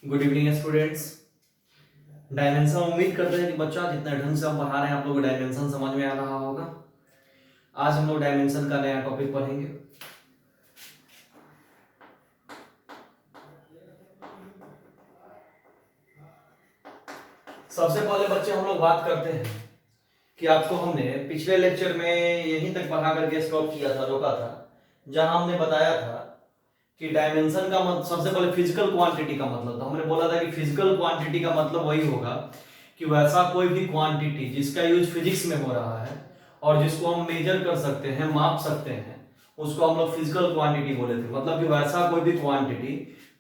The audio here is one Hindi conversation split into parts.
Good evening students. डायमेंशन उम्मीद करते हैं कि बच्चा जितना ढंग से हम पढ़ा रहे हैं आप लोगों को डायमेंशन समझ में आ रहा होगा। आज हम लोग डायमेंशन का नया टॉपिक पढ़ेंगे। सबसे पहले बच्चे हम लोग बात करते हैं कि आपको हमने पिछले लेक्चर में यहीं तक पढ़ा करके स्टॉप किया था, रोका था, जहां हमने बताया था कि डायमेंशन का मतलब सबसे पहले फिजिकल क्वांटिटी का मतलब था। हमने बोला था कि फिजिकल क्वांटिटी का मतलब वही होगा कि वैसा कोई भी क्वांटिटी जिसका यूज फिजिक्स में हो रहा है और जिसको हम मेजर कर सकते हैं, माप सकते हैं, उसको हम लोग फिजिकल क्वांटिटी बोले थे। मतलब कि वैसा कोई भी क्वांटिटी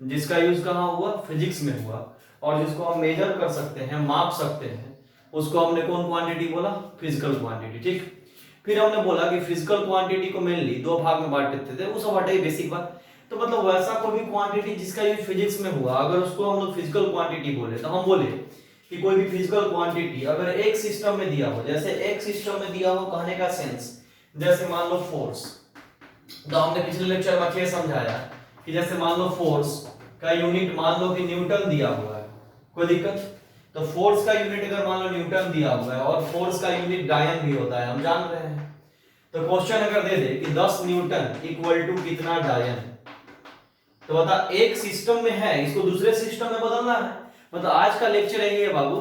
जिसका यूज कहाँ हुआ, फिजिक्स में हुआ, और जिसको हम मेजर कर सकते हैं, माप सकते हैं, उसको हमने कौन क्वांटिटी बोला, फिजिकल क्वांटिटी। ठीक, फिर हमने बोला कि फिजिकल क्वांटिटी को मेनली दो भाग में बांटते थे, वो सब हटाई बेसिक बात। तो मतलब वैसा कोई भी क्वांटिटी जिसका यूज फिजिक्स में हुआ, अगर उसको हम लोग फिजिकल क्वांटिटी बोले तो हम बोले कि कोई भी फिजिकल क्वांटिटी अगर एक सिस्टम में दिया हो, जैसे एक सिस्टम में दिया हो, कहने का सेंस जैसे मान लो फोर्स, तो हमने पिछले लेक्चर में अच्छे समझाया कि जैसे मान लो फोर्स का यूनिट मान लो कि न्यूटन दिया हुआ है, कोई दिक्कत? तो फोर्स का यूनिट अगर मान लो न्यूटन दिया हुआ है और फोर्स का यूनिट डायन भी होता है, हम जान रहे हैं। तो क्वेश्चन अगर दे दे कि 10 न्यूटन इक्वल टू कितना डायन, तो बता एक सिस्टम में है, इसको दूसरे सिस्टम में बदलना है। मतलब आज का लेक्चर यही है बाबू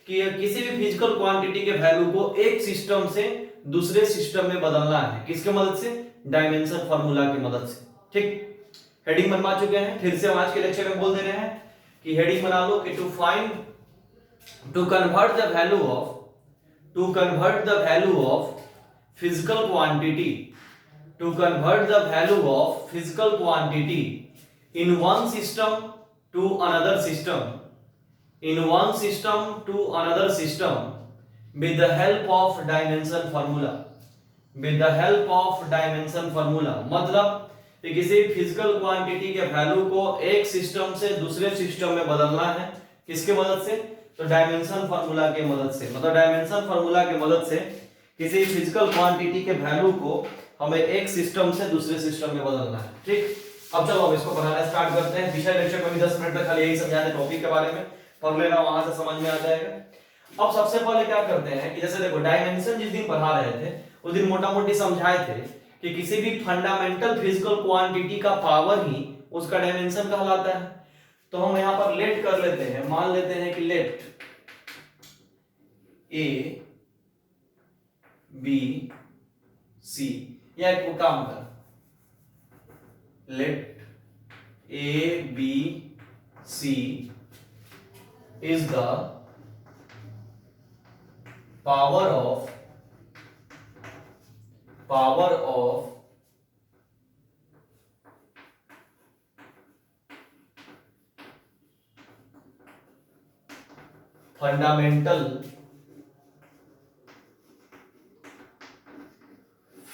कि किसी भी फिजिकल क्वांटिटी के वैल्यू को एक सिस्टम से दूसरे सिस्टम में बदलना है, किसके मदद से, डायमेंशन फार्मूला की मदद से। ठीक, हेडिंग बनवा चुके हैं, फिर से हम आज के लेक्चर में बोल दे रहे हैं कि हेडिंग बना लो कि to convert the value of physical quantity, to convert the value of physical quantity in one system to another system, with the help of dimension formula, मतलब कि किसी फिजिकल क्वांटिटी के वैल्यू को एक सिस्टम से दूसरे सिस्टम में बदलना है, किसके मदद से, तो डायमेंशन फार्मूला के मदद से। मतलब डायमेंशन फार्मूला के मदद से किसी फिजिकल क्वांटिटी के वैल्यू को हमें एक सिस्टम से दूसरे सिस्टम में बदलना है। ठीक, अब चलो हम इसको पढ़ाना स्टार्ट करते हैं। पिछले लेक्चर में भी 10 मिनट तक खाली यही समझाते टॉपिक के बारे में, पढ़ लेना, वहां से समझ में आ जाएगा। अब सबसे पहले क्या करते हैं कि जैसे देखो डायमेंशन जिस दिन पढ़ा रहे थे उस दिन मोटा मोटी समझाए थे कि किसी भी फंडामेंटल फिजिकल क्वांटिटी का पावर ही उसका डायमेंशन कहलाता है। तो हम यहां पर लेट कर लेते हैं, मान लेते हैं कि लेट ए बी सी, या एक काम कर, let A B C is the power of fundamental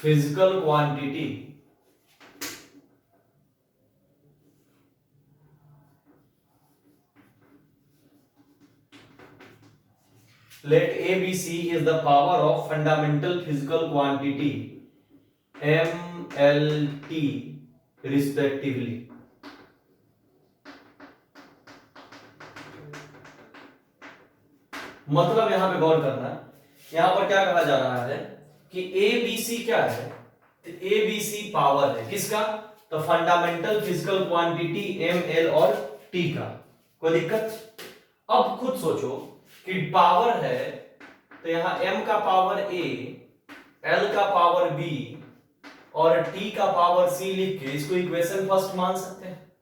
physical quantity let ABC is the power of fundamental physical quantity MLT respectively। मतलब यहां पे गौर करना, यहां पर क्या कहा जा रहा है कि ABC क्या है, तो ABC पावर है किसका, तो फंडामेंटल फिजिकल क्वांटिटी ML और T का। कोई दिक्कत? अब खुद सोचो कि पावर है तो यहां M का पावर A, L का पावर B और T का पावर C लिख के इसको इक्वेशन फर्स्ट मान सकते हैं।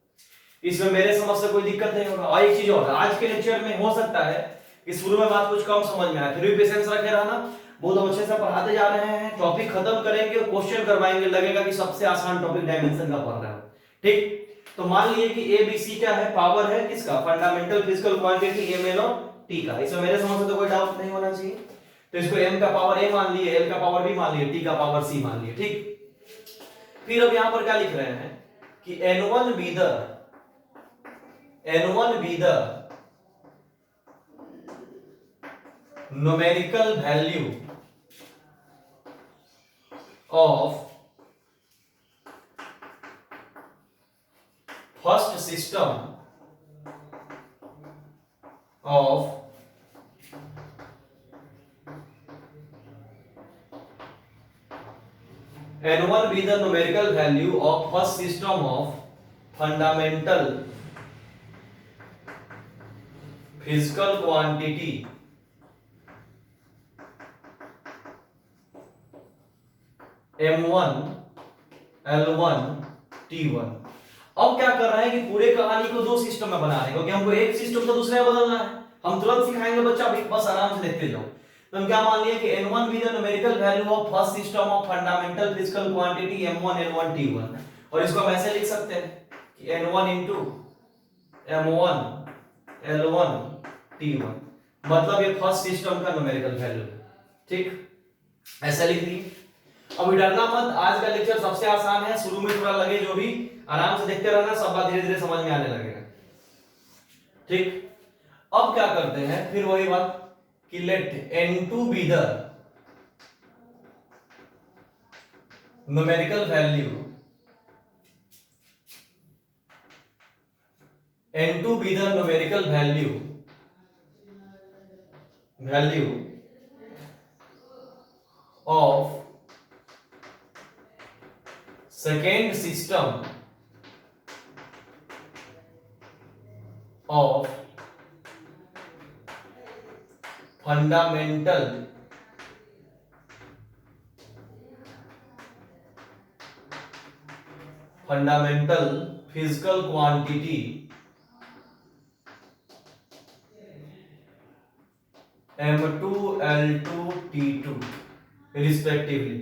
इसमें मेरे समझ से कोई दिक्कत नहीं होगा। और एक चीज और, आज के लेक्चर में हो सकता है कि शुरू में बात कुछ कम समझ में आए, फिर भी पेशेंस रखे रहना, बहुत अच्छे से पढ़ाते जा रहे हैं, टॉपिक खत्म करेंगे, क्वेश्चन करवाएंगे, लगेगा कि सबसे आसान टॉपिक डायमेंशन का पढ़ रहे हो। ठीक, तो मान लिए कि ABC क्या है, पावर है किसका, फंडामेंटल फिजिकल क्वांटिटी ML और T का। इसमें मेरे समझ से तो कोई डाउट नहीं होना चाहिए। तो इसको M का पावर A मान लिए, L का पावर B मान लिए, T का पावर C मान लिए। ठीक, फिर अब यहां पर क्या लिख रहे हैं कि N1 be the numerical value of first system of N1 be the numerical value of first system of fundamental physical quantity M1 L1 T1। अब क्या कर रहे हैं कि पूरे कहानी को दो सिस्टम में बना रहे हैं, क्योंकि हमको एक सिस्टम से दूसरे में बदलना है। हम तुरंत सिखाएंगे बच्चा, बस आराम से देखते जाओ। तो हम क्या मान लिया कि N1 be the numerical value of first system of fundamental physical quantity M1 L1 T1, और इसको हम ऐसे लिख सकते हैं कि N1 into M1 L1 T1, मतलब ये फर्स्ट सिस्टम का न्यूमेरिकल वैल्यू है। ठीक, ऐसा लिख लिए। अभी डरना मत, आज का लेक्चर सबसे आसान है। शुरू में थोड़ा लगे जो भी, आराम से देखते रहना, सब बात धीरे धीरे समझ में आने लगेगा। ठीक, अब क्या करते हैं, फिर वही बात कि let N2 be the numerical value, N2 be the numerical value of second system of fundamental physical quantity M2 L2 T2 respectively।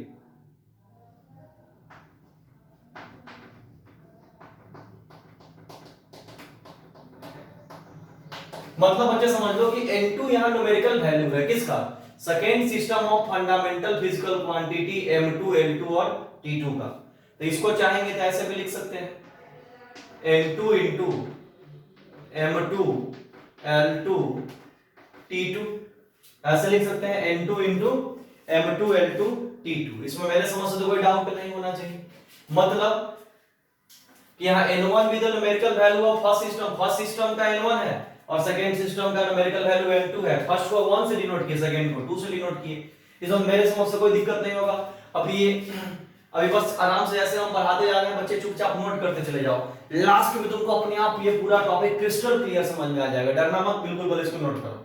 मतलब बच्चे समझ लो कि N2 यहां न्यूमेरिकल वैल्यू है किसका, second system of fundamental physical quantity M2 L2 और T2 का। तो इसको चाहेंगे तो ऐसे भी लिख सकते हैं N2 into M2 L2 T2, ऐसे लिख सकते हैं N2 into M2 L2 T2। इसमें मेरे समझ से तो कोई डाउट नहीं होना चाहिए। मतलब कि यहाँ N1 भी तो numerical value of first system का N1 है और सेकंड सिस्टम का न्यूमेरिकल वैल्यू N2 है। फर्स्ट को 1 से डिनोट किए, सेकंड को 2 से डिनोट किए। इसमें मेरे समझ से कोई दिक्कत नहीं होगा। अभी बस आराम से जैसे हम पढ़ाते जा रहे हैं, बच्चे चुपचाप नोट करते चले जाओ। लास्ट में तुमको अपने आप ये पूरा टॉपिक क्रिस्टल क्लियर समझ में आ जाएगा। डरना मत, बिल्कुल बस इसको नोट करो।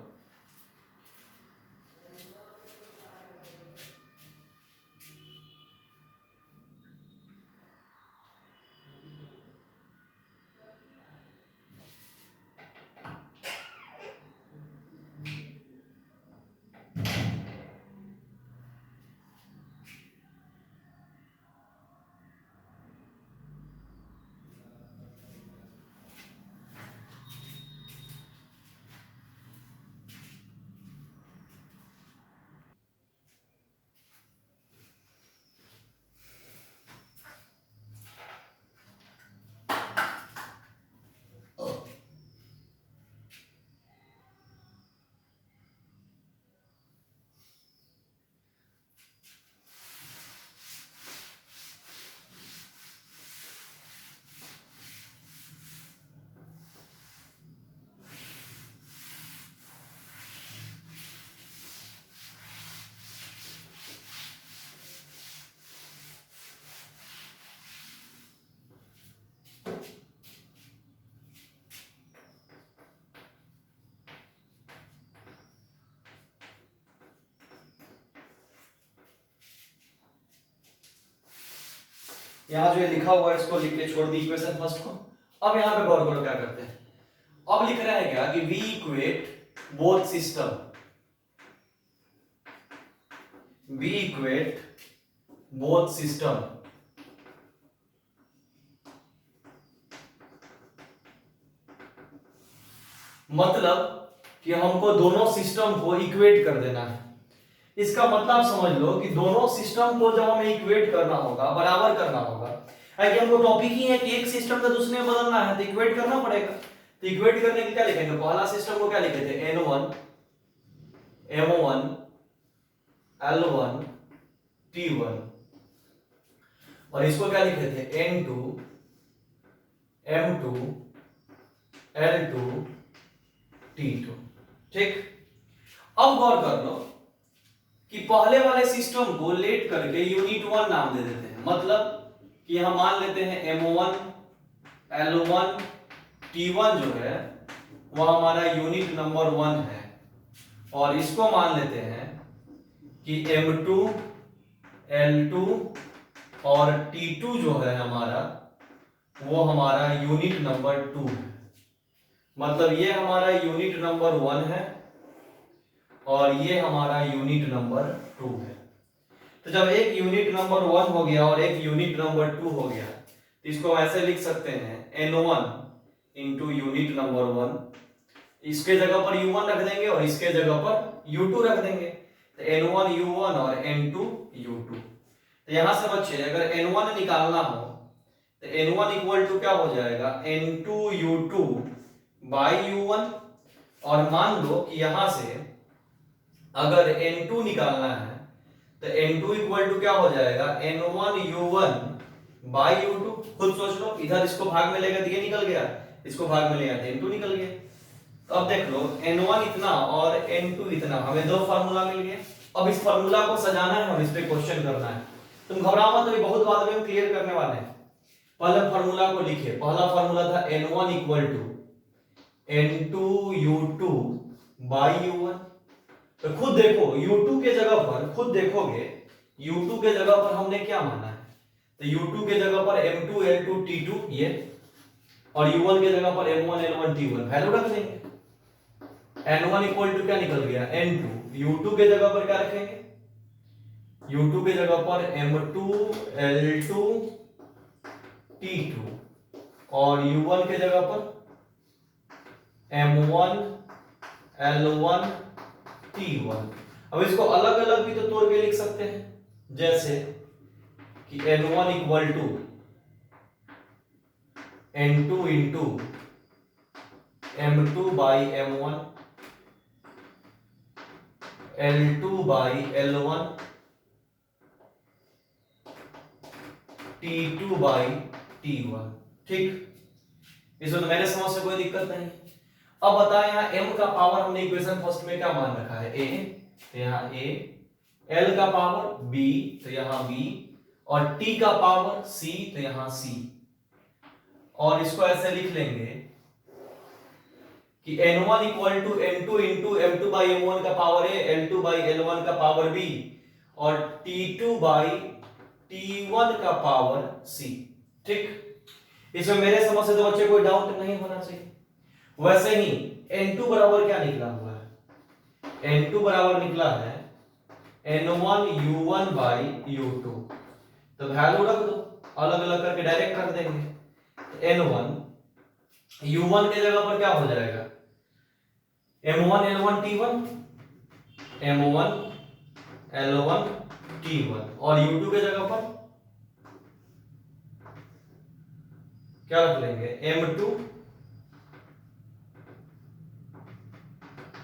यहाँ जो ये लिखा हुआ है इसको लिख के छोड़ दी इक्वेशन फर्स्ट को। अब यहाँ पे गौर करो क्या करते हैं। अब लिख रहा है क्या कि we equate both system, we equate both system मतलब कि हमको दोनों सिस्टम को इक्वेट कर देना है। इसका मतलब समझ लो कि दोनों सिस्टम को जब हमें इक्वेट करना होगा, बराबर करना होगा, क्योंकि हमको टॉपिक ही है कि एक सिस्टम से दूसरे में बदलना है, तो इक्वेट करना पड़ेगा। तो इक्वेट करने के क्या लिखेंगे, पहला सिस्टम को क्या लिखे थे N1 M1 L1 T1, और इसको क्या लिखे थे N2 M2 L2 T2। ठीक। अब गौर कर लो कि पहले वाले सिस्टम को लेट करके यूनिट 1 नाम दे देते हैं। मतलब कि हम मान लेते हैं M1 L1 T1 जो है वह हमारा यूनिट नंबर 1 है, और इसको मान लेते हैं कि M2 L2 और T2 जो है हमारा वो हमारा यूनिट नंबर 2 है। मतलब ये हमारा यूनिट नंबर 1 है और ये हमारा यूनिट नंबर 2 है। तो जब एक यूनिट नंबर 1 हो गया और एक यूनिट नंबर 2 हो गया तो इसको ऐसे लिख सकते हैं N1 इंटू यूनिट नंबर 1, इसके जगह पर U1 रख देंगे और इसके जगह पर U2 रख देंगे, तो N1 U1 और N2 U2। तो यहां से बच्चे अगर N1 निकालना हो तो N1 इक्वल टू क्या हो जाएगा N2 U2 बाई U1, और मान लो कि यहां से अगर N2 निकालना है तो N2 इक्वल टू क्या हो जाएगा N1 U1 बाई U2। खुद सोच लो, इधर इसको भाग में लेगा तो ये निकल गया, इसको भाग में ले आते N2 निकल गया। तो अब देख लो N1 इतना और N2 इतना, हमें दो फार्मूला मिल गए। अब इस फार्मूला को सजाना है और इस पे क्वेश्चन करना है। तुम घबराओ मत, अभी बहुत बाद में हम क्लियर करने वाले हैं। पहले फार्मूला को लिखिए। पहला फार्मूला था N1 equal to N2 U2 by U1। तो खुद देखो U2 के जगह पर, खुद देखोगे U2 के जगह पर हमने क्या माना है, तो U2 के जगह पर M2 L2 T2 ये, और U1 के जगह पर M1 L1 T1 वैल्यू रख देंगे। N1 इक्वल टू क्या निकल गया N2, U2 के जगह पर क्या रखेंगे, U2 के जगह पर M2 L2 T2 और U1 के जगह पर M1 L1 T1। अब इसको अलग अलग भी तो तोड़ के लिख सकते हैं, जैसे कि N1 equal to N2 into M2 by M1 L2 by L1 T2 by T1। ठीक, इसमें तो मेरे समझ से कोई दिक्कत नहीं। अब बताएं यहाँ m का पावर हमने इक्वेशन फर्स्ट में क्या मान रखा है a, तो यहाँ a, l का पावर b तो यहाँ b, और t का पावर c तो यहाँ c। और इसको ऐसे लिख लेंगे कि n1 equal to n2 into m2 by m1 का power a, l2 by l1 का पावर b, और t2 बाई t1 का पावर c। ठीक, इसमें मेरे समझ से तो बच्चे कोई डाउट नहीं होना चाहिए। वैसे ही N2 बराबर क्या निकला हुआ है, N2 बराबर निकला है N1 U1 बाई U2। तो वैल्यू रख दो, अलग अलग करके डायरेक्ट रख देंगे। तो N1 U1 के जगह पर क्या हो जाएगा M1 L1 T1, M1 L1 T1, और U2 के जगह पर क्या रख लेंगे M2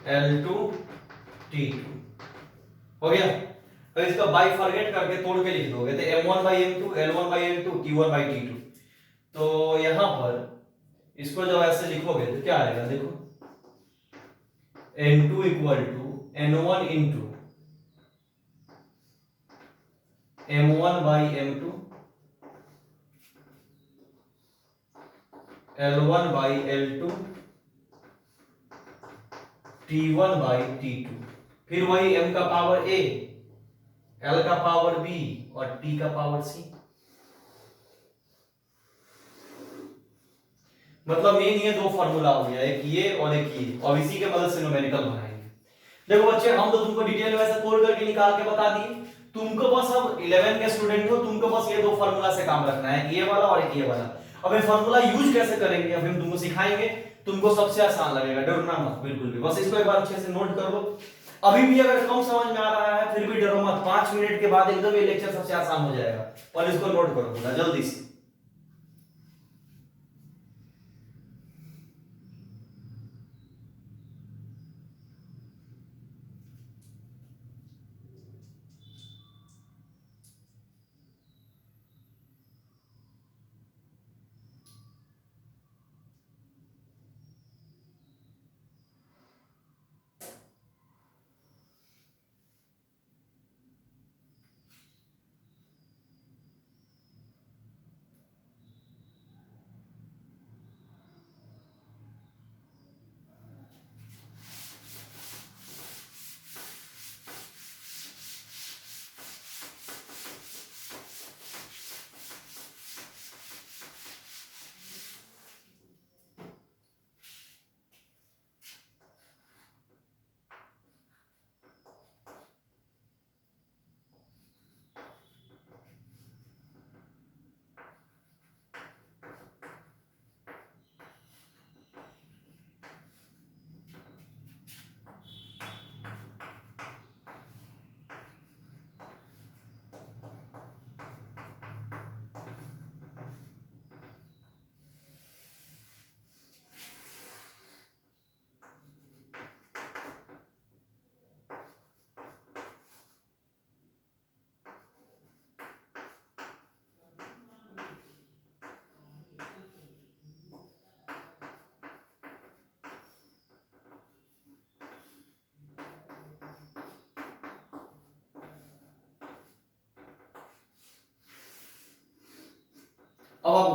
L2 T2। हो गया। तो इसका बाई फॉरगेट करके तोड़ के लिख दोगे तो M1 by M2 L1 by L2 T1 by T2। तो यहां पर इसको जब ऐसे लिखोगे तो क्या आएगा, देखो N2 equal to N1 into M1 by M2 L1 by L2 T1 by T2। फिर वही M का पावर A, L का पावर B और T का पावर C। मतलब मेन ये दो फॉर्मूला हो गया, एक ये और एक ये, और इसी के मदद से न्यूमेरिकल बनाएंगे। देखो बच्चे हम तो तुमको डिटेल वैसे तोड़ करके निकाल के बता दिए, तुमको बस अब 11 के स्टूडेंट हो, तुमको बस ये दो फॉर्मूला से काम रखना है, ये वाला और एक ये वाला। अब ये फॉर्मूला यूज कैसे करेंगे अब हम तुमको सिखाएंगे, तुमको सबसे आसान लगेगा, डरना मत बिल्कुल भी। बस इसको एक बार अच्छे से नोट कर लो। अभी भी अगर कम समझ में आ रहा है फिर भी डरो मत, 5 मिनट के बाद एकदम ये लेक्चर सबसे आसान हो जाएगा। और इसको नोट करो पूरा जल्दी से।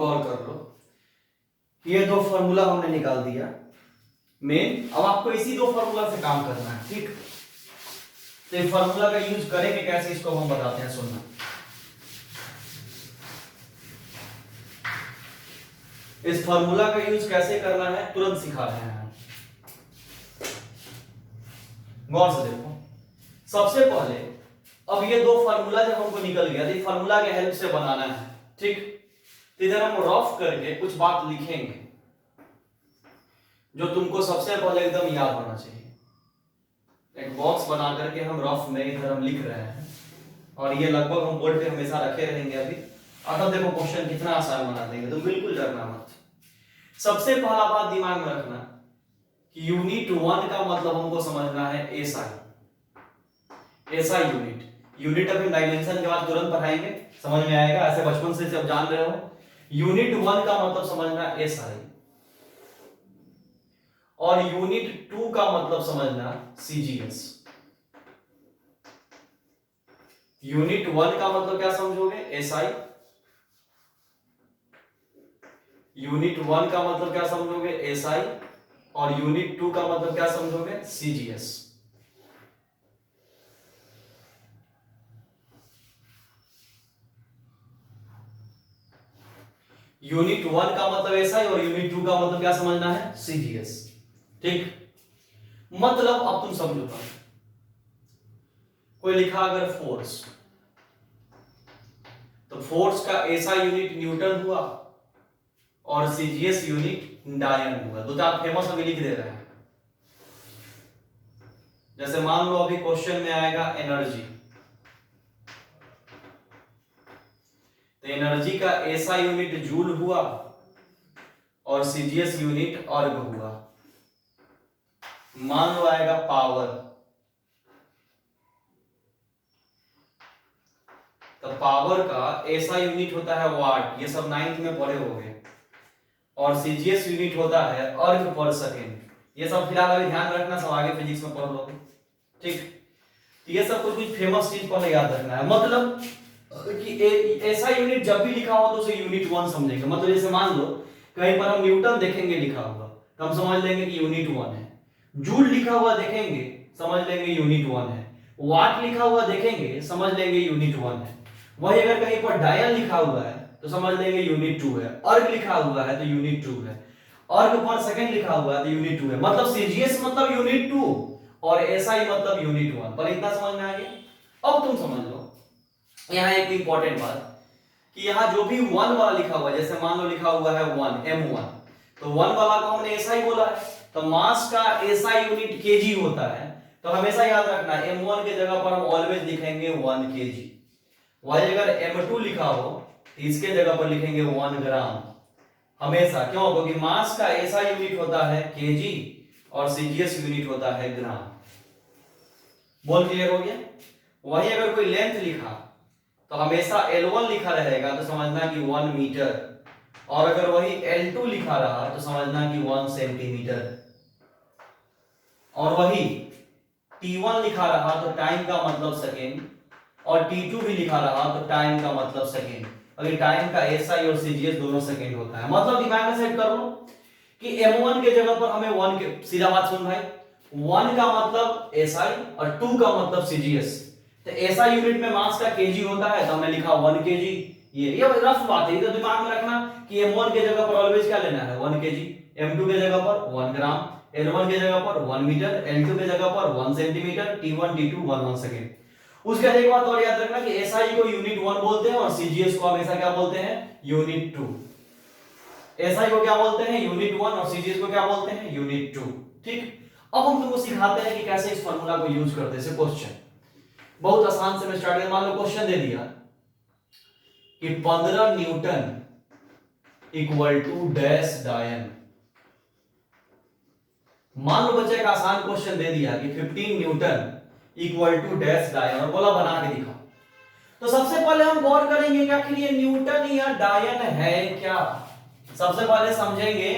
गौर कर लो, ये दो फॉर्मूला हमने निकाल दिया मेन। अब आपको इसी दो फॉर्मूला से काम करना है, ठीक। तो ये फॉर्मूला का यूज करेंगे कैसे, इसको हम बताते हैं, सुनना। इस फॉर्मूला का यूज कैसे करना है तुरंत सिखा रहे हैं हम, गौर से देखो। सबसे पहले अब ये दो फार्मूला जब हमको निकल गया तो फार्मूला के हेल्प से बनाना है, ठीक। तो इधर हम रफ करके कुछ बात लिखेंगे जो तुमको सबसे पहले एकदम याद होना चाहिए। एक बॉक्स बना करके हम रफ में इधर हम लिख रहे हैं और ये लगभग हम बोर्ड पे हमेशा रखे रहेंगे अभी। अब देखो क्वेश्चन कितना आसान बना देंगे, तो बिल्कुल डरना मत। सबसे पहला बात दिमाग में रखना कि यूनिट 1 का मतलब हमको समझना है एसआई। एसआई यूनिट अभी डायमेंशन के बाद तुरंत पढ़ाएंगे, समझ में आएगा, ऐसे बचपन से जब जान रहे हो। यूनिट 1 का मतलब समझना एसआई और यूनिट 2 का मतलब समझना सीजीएस। यूनिट 1 का मतलब क्या समझोगे, एसआई। यूनिट 1 का मतलब क्या समझोगे, एसआई। और यूनिट 2 का मतलब क्या समझोगे, सीजीएस। यूनिट 1 का मतलब एसआई और यूनिट 2 का मतलब क्या समझना है, सीजीएस, ठीक। मतलब अब तुम समझो, कोई लिखा अगर फोर्स, तो फोर्स का एसआई यूनिट न्यूटन हुआ और सीजीएस यूनिट डायन हुआ। दो चार फेमस अभी लिख दे रहे हैं। जैसे मान लो अभी क्वेश्चन में आएगा एनर्जी, तो एनर्जी का एसआई यूनिट जूल हुआ और सीजीएस यूनिट अर्ग हुआ। मान लो आएगा पावर, तो पावर का एसआई यूनिट होता है वाट, ये सब 9th में पढ़े होंगे। और सीजीएस यूनिट होता है अर्ग पर सेकेंड। ये सब फिलहाल अभी ध्यान रखना, सब आगे फिजिक्स में पढ़ लोगे, ठीक। तो ये सब कुछ कुछ चीज पहले याद रखना है। मतलब कि ऐसा यूनिट जब भी लिखा हो तो उसे यूनिट 1 समझेंगे। मतलब जैसे मान लो कहीं पर हम न्यूटन देखेंगे लिखा हुआ तो हम समझ लेंगे कि यूनिट 1 है। जूल लिखा हुआ देखेंगे समझ लेंगे यूनिट 1 है। वाट लिखा हुआ देखेंगे समझ लेंगे यूनिट 1 है। वही अगर कहीं पर डायल लिखा हुआ है तो समझ लेंगे यूनिट 2 है। अर्ग लिखा हुआ है तो यूनिट 2 है। अर्ग पर सेकंड लिखा हुआ है तो यूनिट 2 है। मतलब सीजीएस मतलब यूनिट 2 और एसआई मतलब यूनिट 1। पर इतना समझ में आ गया। अब तुम समझ लो यहां एक इंपॉर्टेंट बात कि यहां जो भी 1 वाला लिखा हुआ है, जैसे मान लो लिखा हुआ है 1 m1, तो 1 वाला को हमने एसआई बोला है, तो मास का एसआई यूनिट केजी होता है। तो हमेशा याद रखना m1 के जगह पर हम ऑलवेज लिखेंगे 1 केजी। वही अगर m2 लिखा हो तो इसके जगह पर लिखेंगे 1 ग्राम हमेशा। क्यों? क्योंकि मास का एसआई यूनिट होता है केजी और सीजीएस यूनिट होता है ग्राम। बोल क्लियर हो गया? वही अगर कोई लेंथ लिखा तो हमेशा L1 लिखा रहेगा तो समझना कि 1 मीटर, और अगर वही L2 लिखा रहा तो समझना कि 1 सेंटीमीटर, और वही T1 लिखा रहा तो टाइम का मतलब सेकेंड, और T2 भी लिखा रहा तो टाइम का मतलब सेकेंड। अगर टाइम का एसआई और सीजीएस दोनों सेकेंड होता है। मतलब दिमाग में सेट कर लो कि m1 के जगह पर हमें 1 के, सीधा बात सुन भाई, 1 का मतलब एसआई और 2 का मतलब सीजीएस। तो एसआई यूनिट में मास का केजी होता है तो हमने लिखा 1 केजी। ये रफ बात है, तो दिमाग में रखना कि m1 के जगह पर ऑलवेज क्या लेना है, 1 केजी। m2 के जगह पर 1 ग्राम, L1 के जगह पर 1 मीटर, L2 के जगगह पर 1 सेंटीमीटर, T1 T2 1 सेकेंड। उसके बाद एक बात और याद रखना कि एसआई को यूनिट 1 बोलते हैं और सीजीएस को हमेशा क्या बोलते हैं, यूनिट 2। एसआई को क्या बोलते हैं, यूनिट 1, और सीजीएस को क्या बोलते हैं, यूनिट 2, ठीक। अब हम तुमको सिखाते हैं कि कैसे इस फार्मूला को यूज करते हैं। क्वेश्चन बहुत आसान से मैं स्टार्ट कर, मान लो क्वेश्चन दे दिया कि 15 न्यूटन इक्वल टू डैश डायन। मान लो बच्चे का आसान क्वेश्चन दे दिया कि 15 न्यूटन इक्वल टू डैश डायन और बोला बना के दिखाओ। तो सबसे पहले हम गौर करेंगे कि आखिर ये न्यूटन या डायन है क्या। सबसे पहले समझेंगे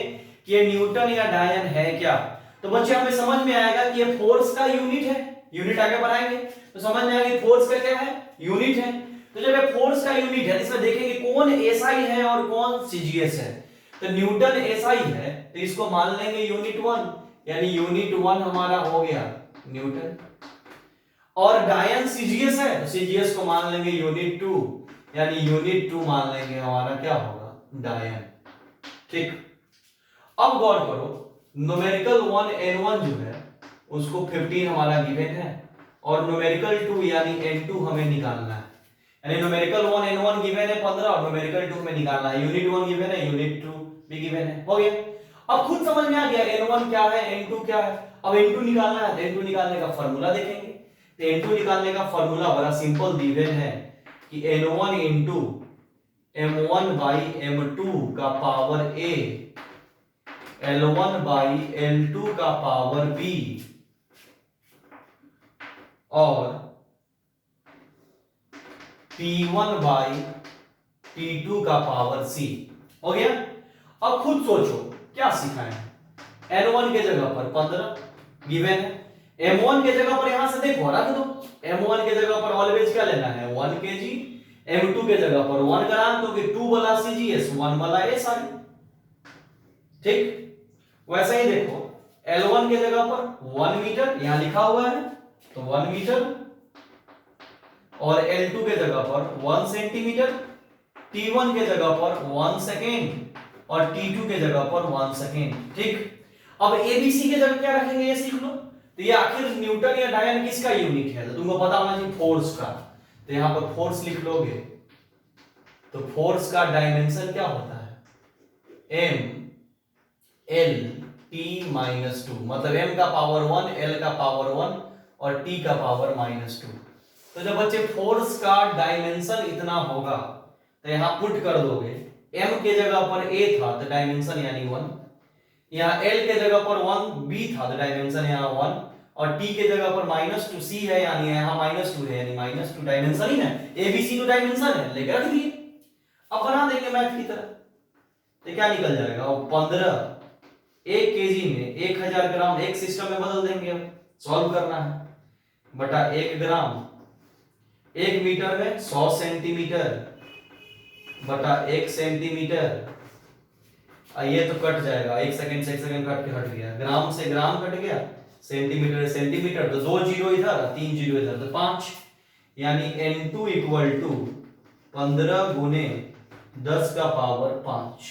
कि ये न्यूटन या डायन है क्या। तो बच्चे हमें समझ में आएगा कि ये फोर्स का यूनिट है। यूनिट आगे बढ़ाएंगे तो समझ में आएगा फोर्स का क्या है, यूनिट है। तो जब ये फोर्स का यूनिट है इसमें देखेंगे कौन एसआई है और कौन सीजीएस है। तो न्यूटन एसआई है तो इसको मान लेंगे यूनिट 1, यानी यूनिट 1 हमारा हो गया न्यूटन। और डायन सीजीएस है तो सीजीएस को मान लेंगे यूनिट 2, यानी यूनिट 2 मान लेंगे हमारा क्या होगा डायन। ठीक, अब गौर करो न्यूमेरिकल 1 n1 जो है उसको 15 हमारा गिवन है और न्यूमेरिकल 2 यानी n2 हमें निकालना है। यानी न्यूमेरिकल 1 n1 गिवन है 15 और न्यूमेरिकल 2 में निकालना है। यूनिट 1 गिवन है, यूनिट 2 भी गिवन है, हो गया। अब खुद समझ में आ गया n1 क्या है n2 क्या है। अब n2 निकालना है तो n2 निकालने का फार्मूला देखेंगे। तो n2 निकालने का फार्मूला बड़ा सिंपल गिवन है कि n1 into m1 by m2 का power a L1 by L2 का पावर b और P1 बाई P2 का पावर c, हो गया। अब खुद सोचो क्या सीखा है। N1 के जगह पर 15 गिवन है, M1 के जगह पर यहां से देखो रख दो। M1 के जगह पर ऑलवेज क्या लेना है 1 kg, M2 के जगह पर 1 ग्राम, तो कि 2 वाला CGS 1 वाला SI। ठीक, वैसे ही देखो L1 के जगह पर 1 मीटर यहां लिखा हुआ है तो 1 मीटर और L2 के जगह पर 1 सेंटीमीटर, T1 के जगह पर 1 सेकेंड और T2 के जगह पर 1 सेकेंड। ठीक, अब ABC के जगह क्या रखेंगे ये सीख लो। तो ये आखिर न्यूटन या डायन किसका यूनिट है तो तुमको पता होना चाहिए फोर्स का। तो यहां पर फोर्स लिख लोगे तो फोर्स का डायमेंशन क्या होता है m l t माइनस 2, मतलब m का पावर 1 l का पावर 1 और t का पावर -2। तो जब बच्चे फोर्स का डायमेंशन इतना होगा तो यहां पुट कर दोगे m के जगह पर a था तो डायमेंशन यानी 1, यहाँ l के जगह पर 1 b था तो डायमेंशन यहाँ 1 और t के जगह पर -2 c है यानी यहाँ -2 है यानी -2 डायमेंशन ही ना। abc तो डायमेंशन है लेके रख दिए। अब बना देंगे मैथ की तरह तो क्या निकल जाएगा 15 1 केजी में 1000 ग्राम, एक सिस्टम में बदल देंगे। अब सॉल्व करना है बटा 1 ग्राम 1 मीटर में 100 सेंटीमीटर बटा 1 सेंटीमीटर। ये तो कट जाएगा 1 सेकंड से 1 सेकंड कट के हट गया, ग्राम से ग्राम कट गया, सेंटीमीटर से सेंटीमीटर, तो 2 जीरो इधर 3 जीरो इधर तो 5, यानी n2 इक्वल टू 15 गुने 10 का पावर 5।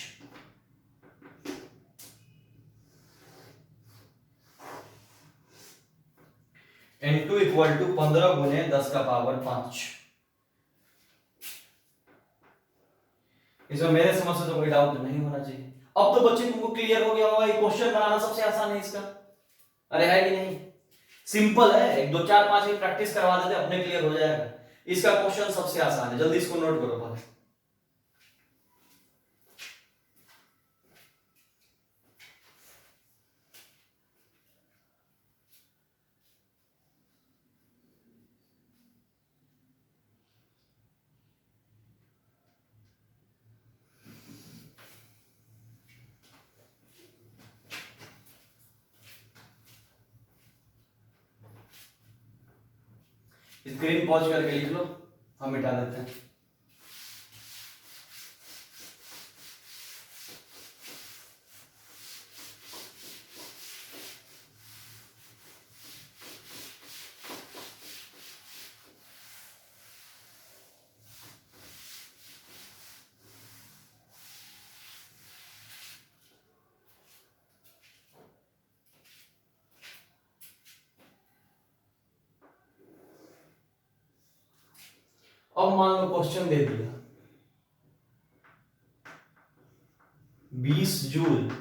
n2 इक्वल टू 15 गुने 10 का पावर 5। इसमें मेरे समझ से तो कोई डाउट नहीं होना चाहिए। अब तो बच्चे तुमको क्लियर हो गया होगा ये क्वेश्चन बनाना सबसे आसान है इसका। अरे है कि नहीं, सिंपल है, 1 2 4 5 की प्रैक्टिस करवा देते अपने क्लियर हो जाएगा। इसका क्वेश्चन सबसे आसान है, जल्दी इसको नोट करो पहले। स्क्रीन पॉज करके लिख लो, हम मिटा देते हैं। अब मान लो क्वेश्चन दे दिया 20 जूल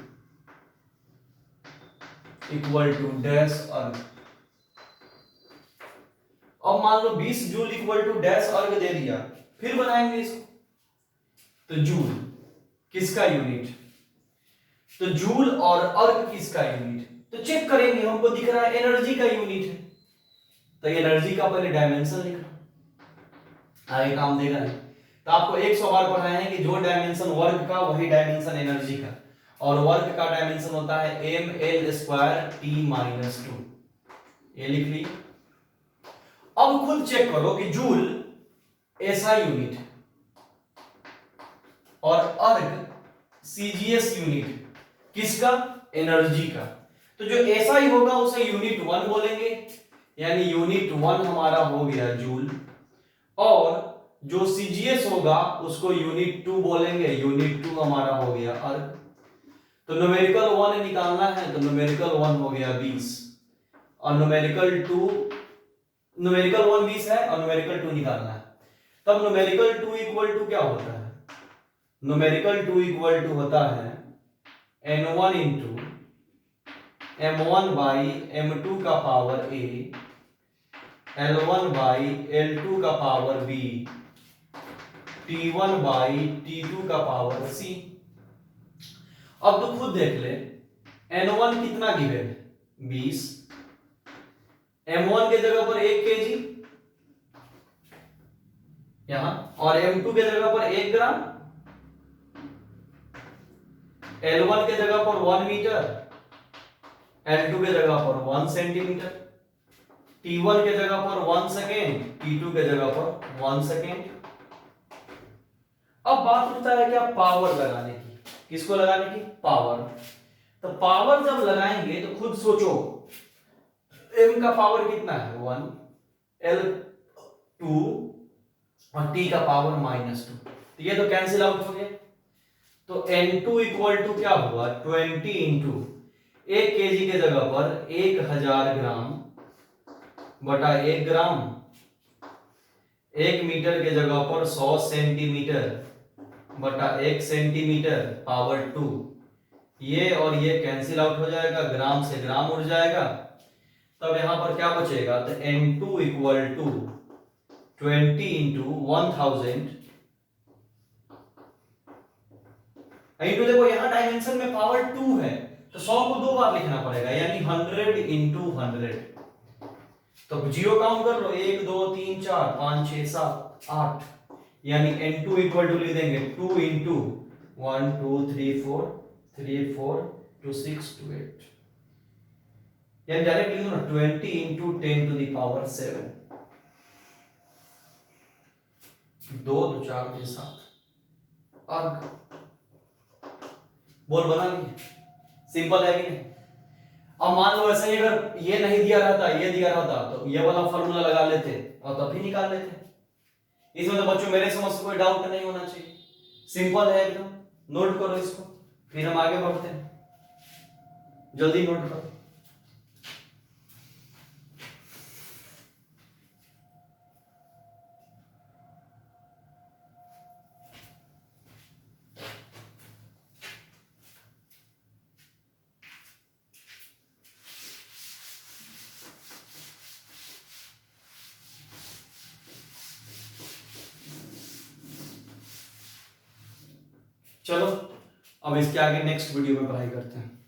इक्वल टू डैश अर्ग। अब मान लो 20 जूल इक्वल टू डैश अर्ग दे दिया, फिर बनाएंगे इसको। तो जूल किसका यूनिट, तो जूल और अर्ग किसका यूनिट, तो चेक करेंगे। हमको दिख रहा है एनर्जी का यूनिट है तो एनर्जी का पहले डायमेंशन लिखना, आगे काम देगा नहीं। तो आपको 100 बार पढ़ाए हैं कि जो डायमेंशन वर्क का वही डायमेंशन एनर्जी का, और वर्क का डायमेंशन होता है ml² t-2। ये लिख ली। अब खुद चेक करो कि जूल एसआई यूनिट और अर्ग सीजीएस यूनिट। किसका? एनर्जी का। तो जो एसआई होगा उसे यूनिट 1 बोलेंगे, यानी यूनिट 1 हमारा हो गया जूल, और जो सीजीएस होगा उसको यूनिट 2 बोलेंगे, यूनिट 2 हमारा हो गया अर्ग। तो न्यूमेरिकल 1 निकालना है, तो न्यूमेरिकल 1 हो गया 20 और न्यूमेरिकल 1 20 है और न्यूमेरिकल 2 निकालना है। तब न्यूमेरिकल 2 इक्वल टू क्या होता है? न्यूमेरिकल 2 इक्वल टू होता है n1 into m1 by m2 का power a, l1 by l2 का power b, t1 by t2 का पावर c। अब तो खुद देख ले, n1 कितना गिवन है? 20, m1 के जगह पर 1 kg यहां, और m2 के जगह पर 1 ग्राम, L1 के जगह पर 1 मीटर, L2 के जगह पर 1 सेंटीमीटर, T1 के जगह पर 1 सेकेंड, T2 के जगह पर 1 सेकेंड। अब बात होता है क्या? पावर लगाने की। किसको लगाने की? पावर। तो पावर जब लगाएंगे तो खुद सोचो, m का पावर कितना है? 1, L2 और t का पावर -2, तो ये तो कैंसिल आउट हो गया। तो N2 इक्वल टू क्या हुआ? 20 इंटू 1 kg के जगह पर 1000 ग्राम बटा 1 ग्राम, 1 मीटर के जगह पर 100 सेंटीमीटर बटा 1 सेंटीमीटर पावर 2। ये और ये कैंसिल आउट हो जाएगा, ग्राम से ग्राम उड़ जाएगा। तब यहां पर क्या बचेगा? तो N2 equal to 20 into 1000 into, देखो यहां डायमेंशन में पावर 2 है तो 100 को 2 बार लिखना पड़ेगा, यानी 100 इंटू 100। तो जीरो काउंट कर लो, 1 2 3 4 5 6 7 8, यानी N2 इक्वल टू लिख देंगे 2 इंटू 1 2 3 4 3 4 2 6 2 8, यानी डायरेक्ट लिख दो ना 20 इंटू 10 टू द पावर 7, 2 2 4 6 7 अर्ग। बोल बना लिए? सिंपल है कि नहीं? अब मान लो ऐसा ही अगर ये नहीं दिया रहता, ये दिया रहता, तो ये वाला फार्मूला लगा लेते और तब भी निकाल लेते। इसमें तो बच्चों मेरे समझ से कोई डाउट नहीं होना चाहिए, सिंपल है एकदम। नोट करो इसको, फिर हम आगे बढ़ते हैं। जल्दी नोट करो। चलो अब इसके आगे नेक्स्ट वीडियो में पढ़ाई करते हैं।